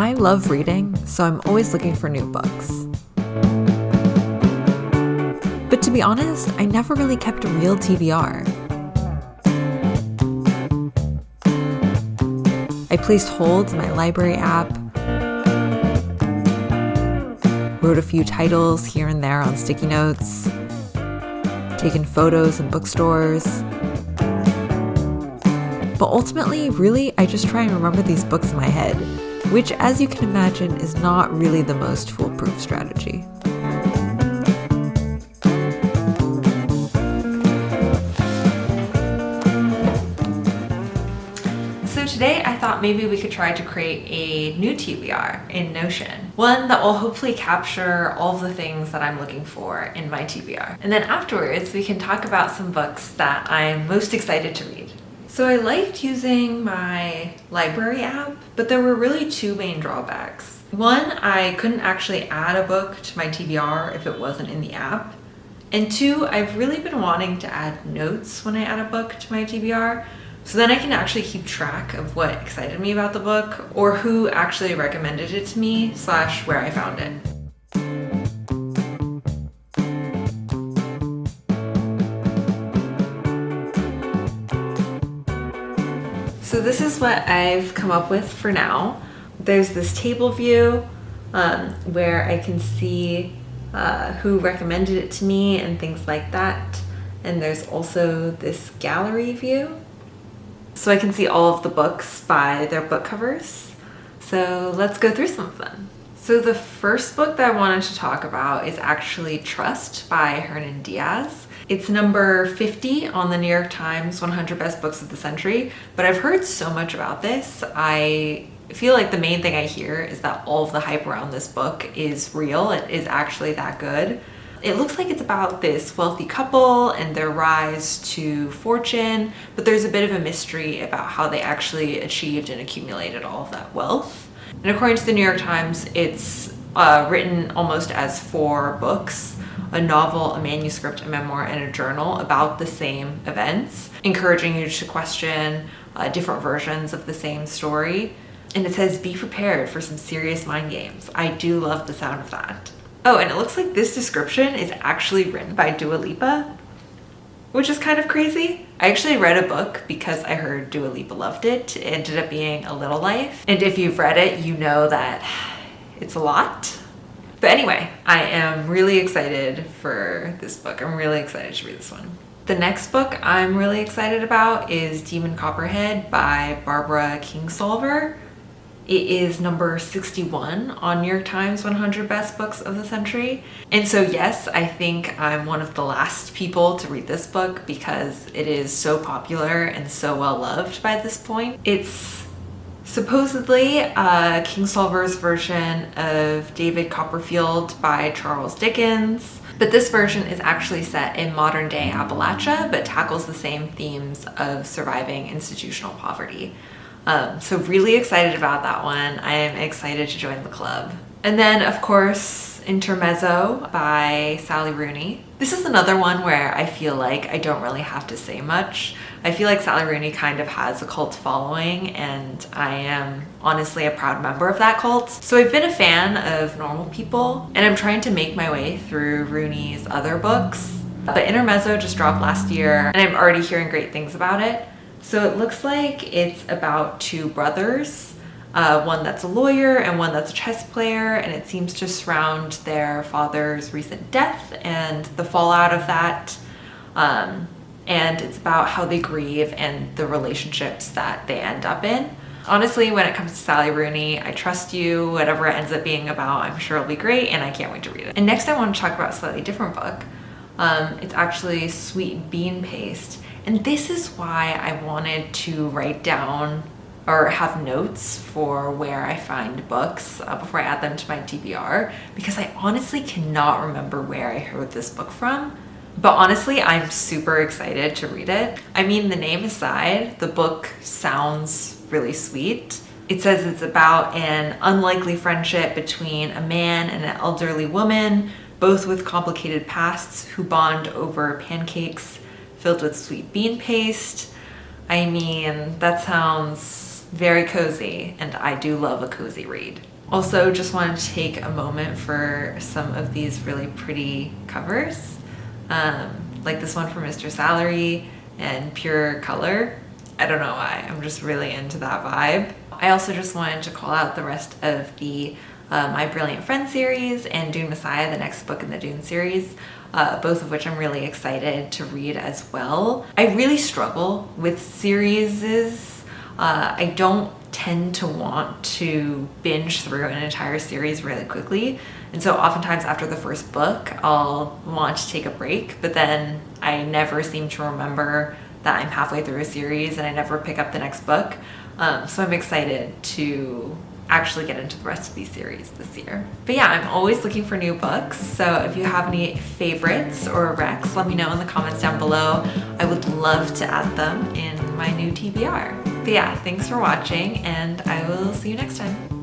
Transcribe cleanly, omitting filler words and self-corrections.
I love reading, so I'm always looking for new books. But to be honest, I never really kept a real TBR. I placed holds in my library app, wrote a few titles here and there on sticky notes, taken photos in bookstores. But ultimately, really, I just try and remember these books in my head, which, as you can imagine, is not really the most foolproof strategy. So today I thought maybe we could try to create a new TBR in Notion. One that will hopefully capture all of the things that I'm looking for in my TBR. And then afterwards we can talk about some books that I'm most excited to read. So I liked using my library app, but there were really two main drawbacks. One, I couldn't actually add a book to my TBR if it wasn't in the app. And two, I've really been wanting to add notes when I add a book to my TBR, so then I can actually keep track of what excited me about the book or who actually recommended it to me / where I found it. So this is what I've come up with for now. There's this table view where I can see who recommended it to me and things like that. And there's also this gallery view. So I can see all of the books by their book covers. So let's go through some of them. So the first book that I wanted to talk about is actually Trust by Hernan Diaz. It's number 50 on the New York Times 100 Best Books of the Century, but I've heard so much about this. I feel like the main thing I hear is that all of the hype around this book is real. It is actually that good. It looks like it's about this wealthy couple and their rise to fortune, but there's a bit of a mystery about how they actually achieved and accumulated all of that wealth. And according to the New York Times, it's written almost as 4 books, a novel, a manuscript, a memoir, and a journal about the same events, encouraging you to question different versions of the same story. And it says, be prepared for some serious mind games. I do love the sound of that. Oh, and it looks like this description is actually written by Dua Lipa, which is kind of crazy. I actually read a book because I heard Dua Lipa loved it. It ended up being A Little Life. And if you've read it, you know that it's a lot. But anyway, I am really excited for this book. I'm really excited to read this one. The next book I'm really excited about is Demon Copperhead by Barbara Kingsolver. It is number 61 on New York Times 100 Best Books of the Century. And so yes, I think I'm one of the last people to read this book because it is so popular and so well loved by this point. It's supposedly Kingsolver's version of David Copperfield by Charles Dickens, but this version is actually set in modern day Appalachia, but tackles the same themes of surviving institutional poverty. So really excited about that one. I am excited to join the club. And then, of course, Intermezzo by Sally Rooney. This is another one where I feel like I don't really have to say much. I feel like Sally Rooney kind of has a cult following, and I am honestly a proud member of that cult. So I've been a fan of Normal People, and I'm trying to make my way through Rooney's other books. But Intermezzo just dropped last year, and I'm already hearing great things about it. So it looks like it's about 2 brothers, one that's a lawyer and one that's a chess player, and it seems to surround their father's recent death and the fallout of that. And it's about how they grieve and the relationships that they end up in. Honestly, when it comes to Sally Rooney, I trust you. Whatever it ends up being about, I'm sure it'll be great, and I can't wait to read it. And next I want to talk about a slightly different book. It's actually Sweet Bean Paste. And this is why I wanted to write down or have notes for where I find books before I add them to my TBR, because I honestly cannot remember where I heard this book from. But honestly, I'm super excited to read it. I mean, the name aside, the book sounds really sweet. It says it's about an unlikely friendship between a man and an elderly woman, both with complicated pasts, who bond over pancakes filled with sweet bean paste. I mean, that sounds very cozy, and I do love a cozy read. Also, just want to take a moment for some of these really pretty covers, like this one for Mr. Salary and Pure Color. I don't know why, I'm just really into that vibe. I also just wanted to call out the rest of the My Brilliant Friend series and Dune Messiah, the next book in the Dune series, both of which I'm really excited to read as well. I really struggle with series. I don't tend to want to binge through an entire series really quickly, and so oftentimes after the first book I'll want to take a break, but then I never seem to remember that I'm halfway through a series and I never pick up the next book. So I'm excited to actually get into the rest of these series this year. But yeah, I'm always looking for new books, so if you have any favorites or recs, let me know in the comments down below. I would love to add them in my new TBR. But yeah, thanks for watching, and I will see you next time.